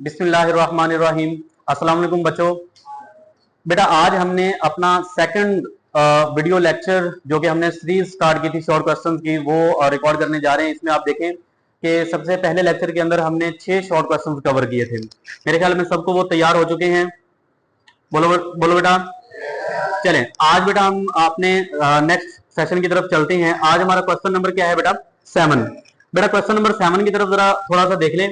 बिस्मिल्लाहिर्रहमानिर्रहीम। अस्सलाम वालेकुम बच्चों। बेटा आज हमने अपना सेकंड वीडियो लेक्चर जो कि हमने सीरीज स्टार्ट की थी शॉर्ट क्वेश्चंस की, वो रिकॉर्ड करने जा रहे हैं। इसमें आप देखें कि सबसे पहले लेक्चर के अंदर हमने 6 शॉर्ट क्वेश्चंस कवर किए थे। मेरे ख्याल में सबको वो तैयार हो चुके हैं। बोलो बोलो बेटा। चलें आज बेटा हम अपने नेक्स्ट सेशन की तरफ चलते हैं। आज हमारा क्वेश्चन नंबर क्या है बेटा? 7। बेटा क्वेश्चन नंबर 7 की तरफ जरा थोड़ा सा देख लें।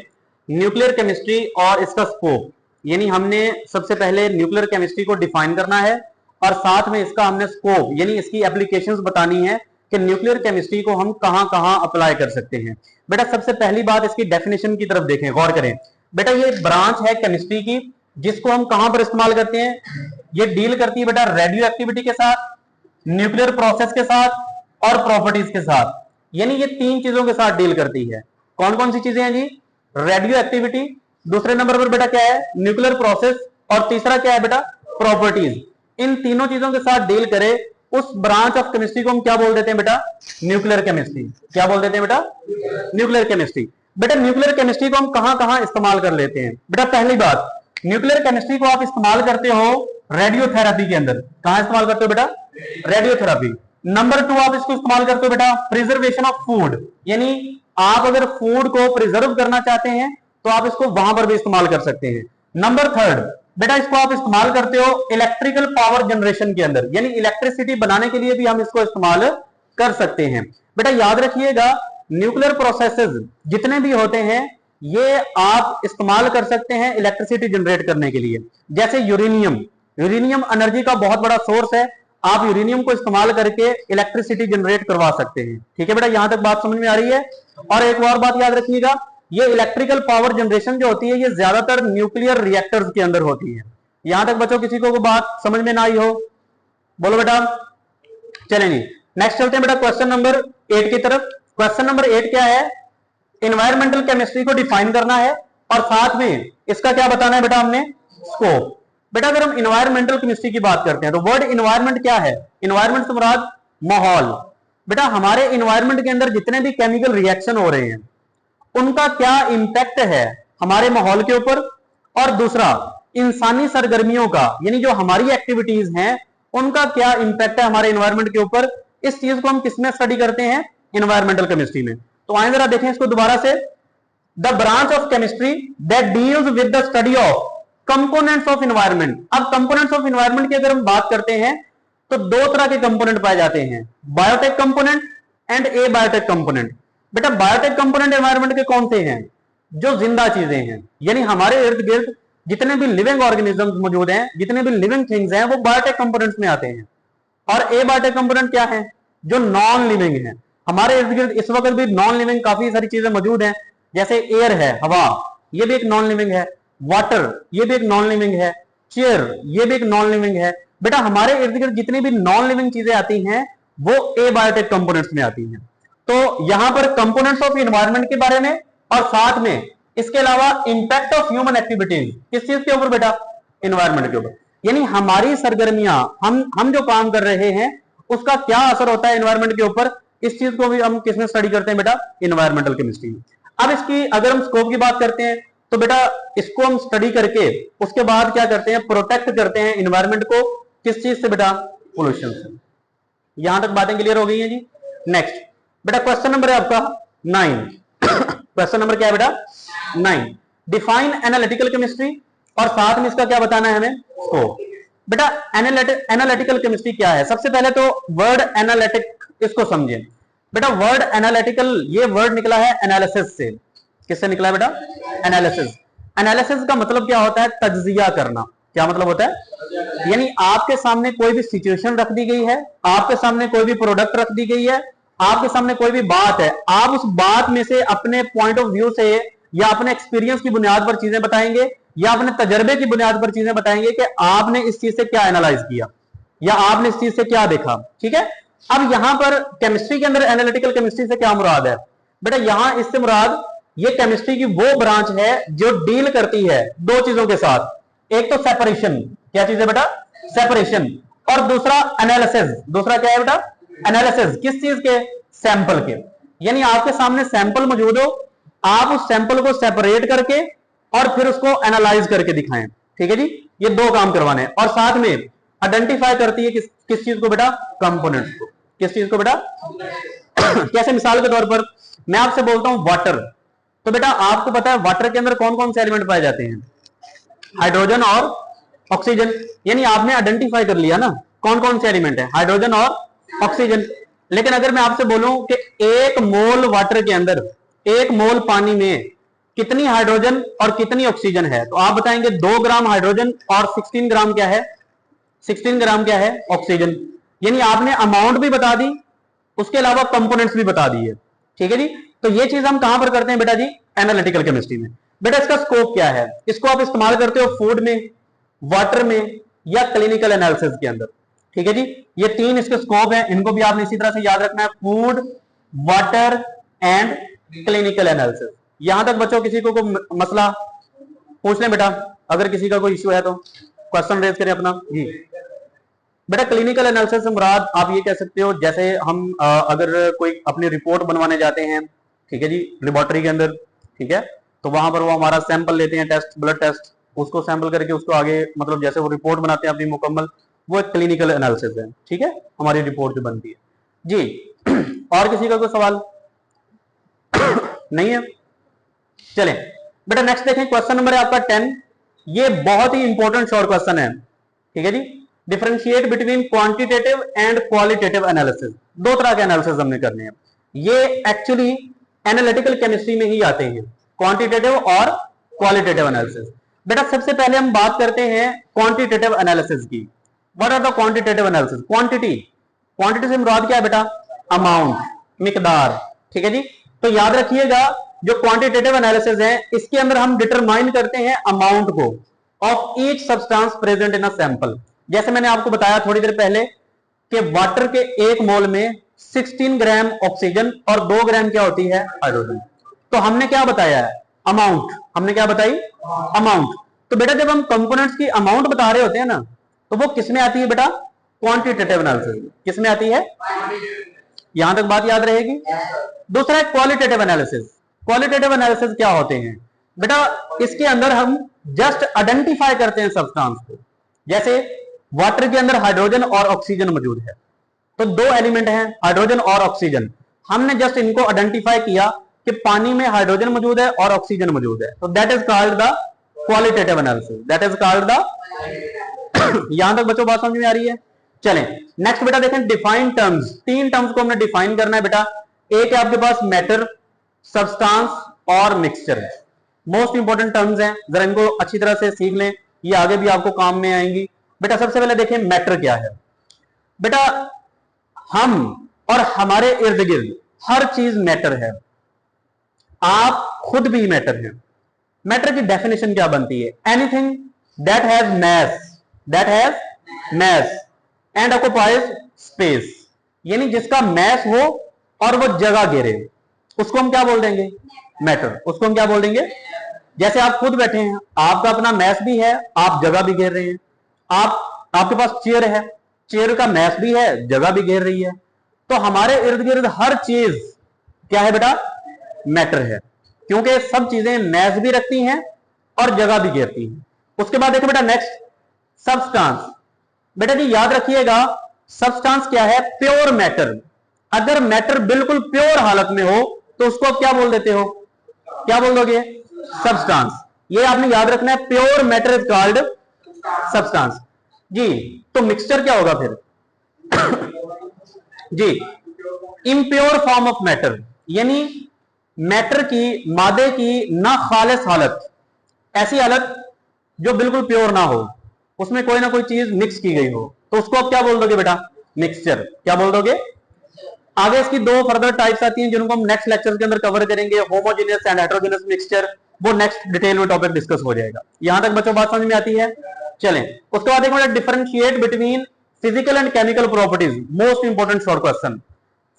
न्यूक्लियर केमिस्ट्री और इसका स्कोप, यानी हमने सबसे पहले न्यूक्लियर केमिस्ट्री को डिफाइन करना है और साथ में इसका हमने स्कोप यानी इसकी एप्लीकेशंस बतानी है कि न्यूक्लियर केमिस्ट्री को हम कहां कहां अप्लाई कर सकते हैं। बेटा सबसे पहली बात इसकी डेफिनेशन की तरफ देखें, गौर करें। बेटा ये ब्रांच है केमिस्ट्री की जिसको हम कहां पर इस्तेमाल करते हैं? ये डील करती है बेटा रेडियो एक्टिविटी के साथ, न्यूक्लियर प्रोसेस के साथ और प्रॉपर्टीज के साथ, यानी ये 3 चीजों के साथ डील करती है। कौन कौन सी चीजें हैं जी? रेडियो एक्टिविटी, दूसरे नंबर पर बेटा क्या है? न्यूक्लियर प्रोसेस, और तीसरा क्या है बेटा? प्रॉपर्टीज। इन तीनों चीजों के साथ डील करे उस ब्रांच ऑफ केमिस्ट्री को हम क्या बोल देते हैं बेटा? Nuclear chemistry. क्या बोल देते हैं बेटा? Nuclear chemistry. बेटा न्यूक्लियर केमिस्ट्री को हम कहां कहां इस्तेमाल कर लेते हैं? बेटा पहली बात, न्यूक्लियर केमिस्ट्री को आप इस्तेमाल करते हो रेडियोथेरेपी के अंदर। कहां इस्तेमाल करते हो बेटा? रेडियोथेरेपी। नंबर 2 आप इसको इस्तेमाल करते हो बेटा प्रिजर्वेशन ऑफ फूड, यानी आप अगर फूड को प्रिजर्व करना चाहते हैं तो आप इसको वहां पर भी इस्तेमाल कर सकते हैं। नंबर 3 बेटा इसको आप इस्तेमाल करते हो इलेक्ट्रिकल पावर जनरेशन के अंदर, यानी इलेक्ट्रिसिटी बनाने के लिए भी हम इसको इस्तेमाल कर सकते हैं। बेटा याद रखिएगा न्यूक्लियर प्रोसेसेस जितने भी होते हैं ये आप इस्तेमाल कर सकते हैं इलेक्ट्रिसिटी जनरेट करने के लिए। जैसे यूरेनियम, यूरेनियम एनर्जी का बहुत बड़ा सोर्स है, आप यूरेनियम को इस्तेमाल करके इलेक्ट्रिसिटी जनरेट करवा सकते हैं। ठीक है बेटा, यहां तक बात समझ में आ रही है। और एक और बात याद रखिएगा, ये इलेक्ट्रिकल पावर जनरेशन जो होती है ये ज्यादातर न्यूक्लियर रिएक्टर्स के अंदर होती है। यहां तक बच्चों किसी को बात समझ में ना आई हो? बोलो बेटा। चलेंगे नेक्स्ट चलते हैं बेटा क्वेश्चन नंबर 8 की तरफ। क्वेश्चन नंबर 8 क्या है? इन्वायरमेंटल केमिस्ट्री को डिफाइन करना है और साथ में इसका क्या बताना है बेटा? हमने स्कोप। बेटा अगर हम इन्वायरमेंटल केमिस्ट्री की बात करते हैं तो वर्ड इन्वायरमेंट क्या है? इन्वायरमेंट से मुराद माहौल। बेटा हमारे इन्वायरमेंट के अंदर जितने भी केमिकल रिएक्शन हो रहे हैं उनका क्या इंपैक्ट है हमारे माहौल के ऊपर, और दूसरा इंसानी सरगर्मियों का यानी जो हमारी एक्टिविटीज हैं उनका क्या इंपैक्ट है हमारे इन्वायरमेंट के ऊपर। इस चीज को हम किसमें स्टडी करते हैं? इन्वायरमेंटल केमिस्ट्री में। तो आइए जरा देखें इसको दोबारा से। The branch of chemistry that deals with the study of components of environment. अब कंपोनेंट्स ऑफ इन्वायरमेंट की अगर हम बात करते हैं तो 2 तरह के कंपोनेंट पाए जाते हैं, biotech component and A biotech component. बेटा बायोटेक कंपोनेंट एनवायरमेंट के कौन से हैं? जो जिंदा चीजें हैं, यानी हमारे इर्द गिर्द जितने भी लिविंग ऑर्गेनिजम्स मौजूद हैं, जितने भी लिविंग थिंग्स हैं, वो बायोटेक कंपोनेंट्स में आते हैं। और ए बायोटेक कंपोनेंट क्या है? जो नॉन लिविंग है। हमारे इर्द गिर्द इस वक्त भी नॉन लिविंग काफी सारी चीजें मौजूद हैं, जैसे एयर है, हवा, ये भी एक नॉन लिविंग है। वाटर, ये भी एक नॉन लिविंग है। चेयर, ये भी एक नॉन लिविंग है। बेटा हमारे इर्द गिर्द जितनी भी नॉन लिविंग चीजें आती हैं वो ए बायोटेक कंपोनेंट्स में आती हैं। तो यहां पर कंपोनेंट्स ऑफ एनवायरनमेंट के बारे में और साथ में इसके अलावा इंपैक्ट ऑफ ह्यूमन एक्टिविटीज किस चीज के ऊपर बेटा? एनवायरनमेंट के ऊपर, यानी हमारी सरगर्मियां, हम जो काम कर रहे हैं उसका क्या असर होता है एनवायरनमेंट के ऊपर, इस चीज को भी हम किसमें स्टडी करते हैं बेटा? Environmental chemistry. अब इसकी अगर हम स्कोप की बात करते हैं तो बेटा इसको हम स्टडी करके उसके बाद क्या करते हैं? प्रोटेक्ट करते हैं एनवायरनमेंट को। किस चीज से बेटा? पोल्यूशन से। यहां तक बातें क्लियर हो गई हैं जी। नेक्स्ट बेटा क्वेश्चन नंबर है आपका 9। क्वेश्चन नंबर क्या है बेटा? 9। डिफाइन एनालिटिकल केमिस्ट्री और साथ में इसका क्या बताना है हमें? स्कोप। बेटा एनालिटिकल केमिस्ट्री क्या है? सबसे पहले तो वर्ड एनालिटिक इसको समझें। बेटा वर्ड एनालिटिकल ये वर्ड निकला है एनालिसिस से। किससे निकला है बेटा? एनालिसिस। एनालिसिस का मतलब क्या होता है? तज्जिया करना। क्या मतलब होता है? यानी आपके सामने कोई भी सिचुएशन रख दी गई है, आपके सामने कोई भी प्रोडक्ट रख दी गई है, आपके सामने कोई भी बात है, आप उस बात में से अपने पॉइंट ऑफ व्यू से या अपने एक्सपीरियंस की बुनियाद पर चीजें बताएंगे या अपने तजर्बे की बुनियाद पर चीजें बताएंगे कि आपने इस चीज से क्या एनालाइज किया या आपने इस चीज से क्या देखा। ठीक है। अब यहां पर केमिस्ट्री के अंदर एनालिटिकल केमिस्ट्री से क्या मुराद है? बेटा यहां इससे मुराद ये केमिस्ट्री की वो ब्रांच है जो डील करती है 2 चीजों के साथ। एक तो सेपरेशन, क्या चीज है बेटा? सेपरेशन। और दूसरा एनालिसिस। दूसरा क्या है बेटा? एनालिसिस। किस चीज के? सैंपल के। यानी आपके सामने सैंपल मौजूद हो, आप उस सैंपल को सेपरेट करके और फिर उसको एनालाइज करके दिखाएं। ठीक है जी, ये दो काम करवाने हैं। और साथ में आइडेंटिफाई करती है किस चीज को बेटा, कंपोनेंट्स को। किस चीज को बेटा कैसे, मिसाल के तौर पर मैं आपसे बोलता हूं वाटर, तो बेटा आपको पता है वाटर के अंदर कौन कौन से एलिमेंट पाए जाते हैं, हाइड्रोजन और ऑक्सीजन। यानी आपने आइडेंटिफाई कर लिया ना कौन कौन से एलिमेंट है, हाइड्रोजन और ऑक्सीजन। लेकिन अगर मैं आपसे बोलूं कि एक मोल वाटर के अंदर, एक मोल पानी में कितनी हाइड्रोजन और कितनी ऑक्सीजन है, तो आप बताएंगे 2 ग्राम हाइड्रोजन और 16 ग्राम क्या है, 16 ग्राम क्या है, ऑक्सीजन। यानी आपने अमाउंट भी बता दी, उसके अलावा कंपोनेंट्स भी बता दिए। ठीक है जी, तो ये चीज हम कहां पर करते हैं बेटा जी, एनालिटिकल केमिस्ट्री में। बेटा इसका स्कोप क्या है, इसको आप इस्तेमाल करते हो फूड में, वाटर में या क्लिनिकल एनालिसिस के अंदर। ठीक है जी, ये 3 इसके स्कोप हैं, इनको भी आपने इसी तरह से याद रखना है, food, water and clinical analysis. यहां तक बच्चों किसी को मसला पूछ लें बेटा, अगर किसी का कोई इश्यू है तो क्वेश्चन रेज करें अपना जी। बेटा क्लिनिकल एनालिसिस से मुराद आप ये कह सकते हो, जैसे हम अगर कोई अपनी रिपोर्ट बनवाने जाते हैं, ठीक है जी, लेबोरेटरी के अंदर, ठीक है, तो वहां पर वो हमारा सैंपल लेते हैं, टेस्ट, ब्लड टेस्ट, उसको सैंपल करके उसको आगे मतलब जैसे वो रिपोर्ट बनाते हैं अपनी मुकम्मल, वो एक क्लिनिकल एनालिसिस है। ठीक है, हमारी रिपोर्ट जो बनती है जी। और किसी का कोई सवाल नहीं है? चलें बेटा नेक्स्ट देखें, क्वेश्चन नंबर है आपका 10। ये बहुत ही इंपॉर्टेंट शॉर्ट क्वेश्चन है। ठीक है जी, differentiate between quantitative and qualitative analysis. 2 तरह के एनालिसिस हमने करने हैं, ये एक्चुअली एनालिटिकल केमिस्ट्री में ही आते हैं, क्वांटिटेटिव और क्वालिटेटिव एनालिसिस। बेटा सबसे पहले हम बात करते हैं क्वांटिटेटिव एनालिसिस की। What are the quantitative analysis? Quantity, quantity से मुराद क्या है बेटा, अमाउंट, मिकदार। ठीक है जी, तो याद रखिएगा जो क्वांटिटेटिव एनालिसिस है इसके अंदर हम डिटरमाइन करते हैं अमाउंट को of each substance present in a sample. जैसे मैंने आपको बताया थोड़ी देर पहले कि वाटर के 1 मोल में 16 ग्राम ऑक्सीजन और 2 ग्राम क्या होती है, हाइड्रोजन। तो हमने क्या बताया है, अमाउंट। हमने क्या बताई, अमाउंट। तो बेटा जब हम कंपोनेंट्स की अमाउंट बता रहे होते हैं ना, तो वो किसमें आती है बेटा, क्वांटिटेटिव एनालिसिस। किसमें आती है, यहां तक बात याद रहेगी। दूसरा है क्वालिटेटिव एनालिसिस। क्वालिटेटिव एनालिसिस क्या होते हैं बेटा, इसके अंदर हम जस्ट आइडेंटिफाई करते हैं सब्सटेंस को। जैसे वाटर के अंदर हाइड्रोजन और ऑक्सीजन मौजूद है, तो 2 एलिमेंट हैं हाइड्रोजन और ऑक्सीजन, हमने जस्ट इनको आइडेंटिफाई किया कि पानी में हाइड्रोजन मौजूद है और ऑक्सीजन मौजूद है, तो that is called the qualitative analysis, that is called the यहां तक बच्चों बात समझ में आ रही है? चलें नेक्स्ट बेटा देखें, डिफाइन टर्म्स। 3 टर्म्स को हमने डिफाइन करना है बेटा। एक है आपके पास मैटर, सब्सटेंस और मिक्सचर। मोस्ट इंपोर्टेंट टर्म्स हैं, जरा इनको अच्छी तरह से सीख लें, ये आगे भी आपको काम में आएंगी। बेटा सबसे पहले देखें मैटर क्या है। बेटा हम और हमारे इर्द गिर्द हर चीज मैटर है, आप खुद भी मैटर हैं। मैटर की डेफिनेशन क्या बनती है, anything that has mass, that has mass and occupies space. यानी जिसका मैस हो और वो जगह घेरे, उसको हम क्या बोल देंगे, मैटर। उसको हम क्या बोल देंगे, जैसे आप खुद बैठे हैं, आपका अपना मैस भी है, आप जगह भी घेर रहे हैं। आपके पास चेयर है, चेयर का मैस भी है, जगह भी घेर रही है। तो हमारे इर्द गिर्द हर चीज क्या है बेटा, मैटर है, क्योंकि सब चीजें मैस भी रखती हैं और जगह भी घेरती हैं। उसके बाद देखो बेटा नेक्स्ट, सब्सटेंस। बेटा जी याद रखिएगा, सब्सटेंस क्या है, प्योर मैटर। अगर मैटर बिल्कुल प्योर हालत में हो तो उसको आप क्या बोल देते हो, क्या बोल दोगे, सब्सटेंस। ये आपने याद रखना है, pure matter is called substance जी। तो मिक्सचर क्या होगा फिर जी, इम्प्योर फॉर्म ऑफ मैटर, यानी मैटर की, मादे की ना खालिस हालत, ऐसी हालत जो बिल्कुल प्योर ना हो, उसमें कोई ना कोई चीज मिक्स की गई हो, तो उसको आप क्या बोल दोगे बेटा, मिक्सचर। क्या बोल दोगे? आगे इसकी 2 फर्दर टाइप्स आती हैं जिनको हम नेक्स्ट लेक्चर के अंदर कवर करेंगे, होमोजेनियस एंड हेटेरोजेनियस मिक्सचर। वो नेक्स्ट डिटेल में टॉपिक डिस्कस हो जाएगा। यहां तक बच्चों बात समझ में आती है? चलें उसके बाद एक differentiate between physical and chemical properties. Most important short question,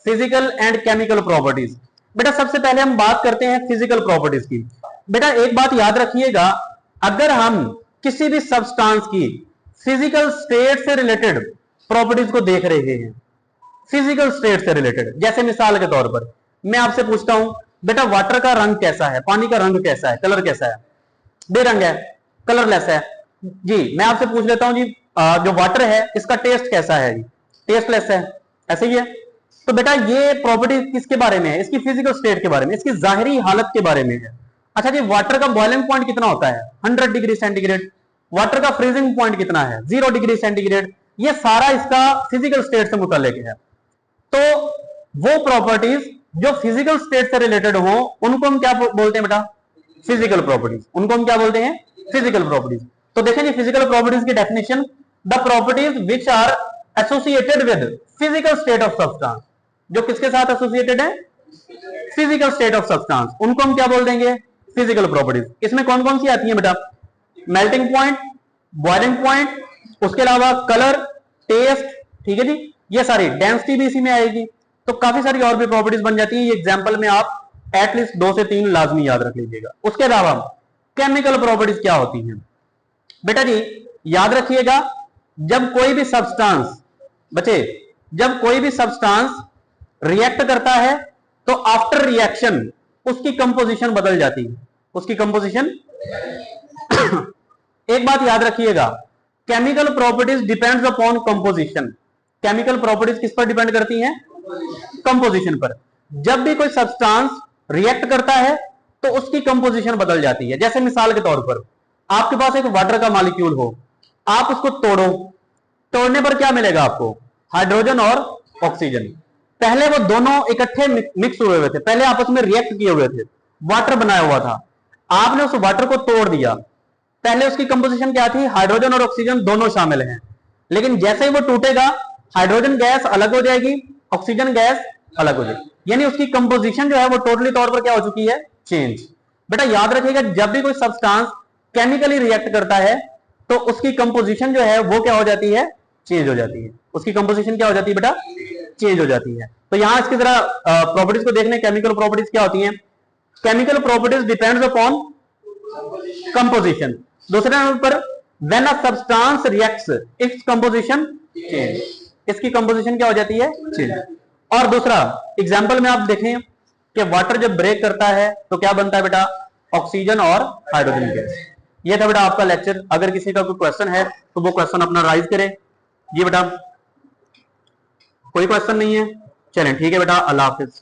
physical and chemical properties. बेटा सबसे पहले हम बात करते हैं फिजिकल प्रॉपर्टीज की। बेटा एक बात याद रखिएगा, अगर हम किसी भी सब्सटेंस की फिजिकल स्टेट से रिलेटेड प्रॉपर्टीज को देख रहे हैं, फिजिकल स्टेट से रिलेटेड, जैसे मिसाल के तौर पर मैं आपसे पूछता हूं बेटा वाटर का रंग कैसा है, पानी का रंग कैसा है, कलर कैसा है, बेरंग है, कलरलेस है। जी मैं आपसे पूछ लेता हूं जी, जो वाटर है इसका टेस्ट कैसा है जी? टेस्टलेस है, ऐसे ही है। तो बेटा ये प्रॉपर्टी किसके बारे में है? इसकी फिजिकल स्टेट के बारे में, इसकी जाहिरी हालत के बारे में है। अच्छा जी, वाटर का बॉइलिंग पॉइंट कितना होता है? 100 डिग्री सेंटीग्रेड। वाटर का फ्रीजिंग पॉइंट कितना है? 0 डिग्री सेंटीग्रेड। ये सारा इसका फिजिकल स्टेट से मुताल्लिक है। तो वो प्रॉपर्टीज जो फिजिकल स्टेट से रिलेटेड हो उनको हम क्या बोलते हैं बेटा? Physical properties. उनको हम क्या बोलते हैं? Physical properties. तो देखें जी फिजिकल प्रॉपर्टीज की definition, the properties which are associated with physical state of substance. जो किसके साथ एसोसिएटेड है? फिजिकल स्टेट ऑफ सब्सटेंस, उनको हम क्या बोल देंगे? Physical properties. इसमें कौन कौन सी आती है बेटा? मेल्टिंग पॉइंट, बॉइलिंग पॉइंट, उसके अलावा कलर, टेस्ट, ठीक है जी, ये सारी, डेंसिटी भी इसी में आएगी। तो काफी सारी और भी प्रॉपर्टीज बन जाती है। ये एग्जांपल में आप एटलीस्ट 2 से 3 लाजमी याद रख लीजिएगा। उसके अलावा केमिकल प्रॉपर्टीज क्या होती हैं बेटा जी? याद रखिएगा, जब कोई भी सब्सटेंस, बच्चे जब कोई भी सब्सटेंस रिएक्ट करता है तो आफ्टर रिएक्शन उसकी कंपोजिशन बदल जाती है। उसकी कंपोजिशन एक बात याद रखिएगा, chemical properties depends upon composition. Chemical properties किस पर डिपेंड करती हैं? कंपोजिशन पर। जब भी कोई सब्सटेंस रिएक्ट करता है तो उसकी कंपोजिशन बदल जाती है। जैसे मिसाल के तौर पर आपके पास एक वाटर का मॉलिक्यूल हो, आप उसको तोड़ो, तोड़ने पर क्या मिलेगा आपको? हाइड्रोजन और ऑक्सीजन। पहले वो दोनों इकट्ठे मिक्स हुए हुए थे, पहले आपस में रिएक्ट किए हुए थे, वाटर बनाया हुआ था। आपने उस वाटर को तोड़ दिया, पहले उसकी कंपोजिशन क्या थी? हाइड्रोजन और ऑक्सीजन दोनों शामिल हैं। लेकिन जैसे ही वो टूटेगा, हाइड्रोजन गैस अलग हो जाएगी, ऑक्सीजन गैस अलग हो जाएगी, यानी उसकी कंपोजिशन जो है वो टोटली तौर पर क्या हो चुकी है? चेंज। बेटा याद रखिएगा, जब भी कोई सब्सटेंस केमिकली रिएक्ट करता है तो उसकी कंपोजिशन जो है वो क्या हो जाती है? चेंज हो जाती है। उसकी कंपोजिशन क्या हो जाती है बेटा? चेंज हो जाती है। तो यहां इसकी जरा प्रॉपर्टीज को देखने, केमिकल प्रॉपर्टीज क्या होती हैं? Chemical properties depends upon composition. दूसरे नंबर पर when a substance reacts its composition change. इसकी कंपोजिशन क्या हो जाती है? चेंज। और दूसरा एग्जांपल में आप देखें कि वाटर जब ब्रेक करता है तो क्या बनता है बेटा? ऑक्सीजन और हाइड्रोजन गैस। ये था बेटा आपका लेक्चर। अगर किसी का कोई क्वेश्चन है तो वो क्वेश्चन अपना राइज करे। जी बेटा कोई क्वेश्चन नहीं है? चलें ठीक है बेटा, अल्लाह हाफिज।